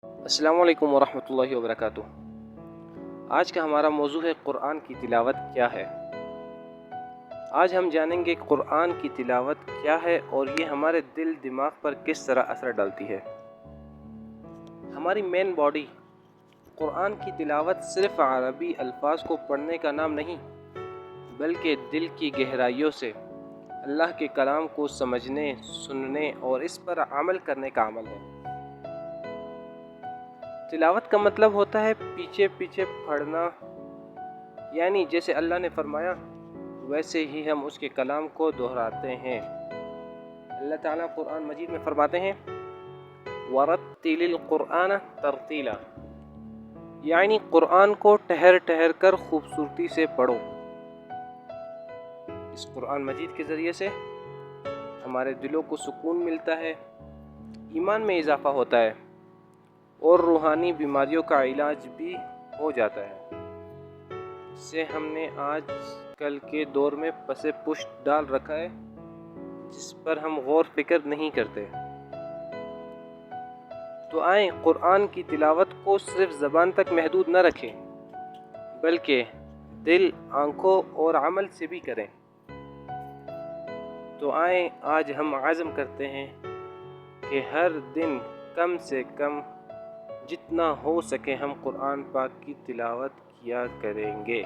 السلام علیکم ورحمۃ اللہ وبرکاتہ۔ آج کا ہمارا موضوع ہے قرآن کی تلاوت کیا ہے۔ آج ہم جانیں گے قرآن کی تلاوت کیا ہے اور یہ ہمارے دل دماغ پر کس طرح اثر ڈالتی ہے۔ ہماری مین باڈی قرآن کی تلاوت صرف عربی الفاظ کو پڑھنے کا نام نہیں، بلکہ دل کی گہرائیوں سے اللہ کے کلام کو سمجھنے، سننے اور اس پر عمل کرنے کا عمل ہے۔ تلاوت کا مطلب ہوتا ہے پیچھے پیچھے پڑھنا، یعنی جیسے اللہ نے فرمایا ویسے ہی ہم اس کے کلام کو دہراتے ہیں۔ اللہ تعالیٰ قرآن مجید میں فرماتے ہیں وَرَتِّلِ الْقُرْآنَ تَرْتِيلًا، یعنی قرآن کو ٹھہر ٹھہر کر خوبصورتی سے پڑھو۔ اس قرآن مجید کے ذریعے سے ہمارے دلوں کو سکون ملتا ہے، ایمان میں اضافہ ہوتا ہے اور روحانی بیماریوں کا علاج بھی ہو جاتا ہے، جسے ہم نے آج کل کے دور میں پس پشت ڈال رکھا ہے، جس پر ہم غور فکر نہیں کرتے۔ تو آئیں قرآن کی تلاوت کو صرف زبان تک محدود نہ رکھیں، بلکہ دل، آنکھوں اور عمل سے بھی کریں۔ تو آئیں آج ہم عزم کرتے ہیں کہ ہر دن کم سے کم جتنا ہو سکے ہم قرآن پاک کی تلاوت کیا کریں گے۔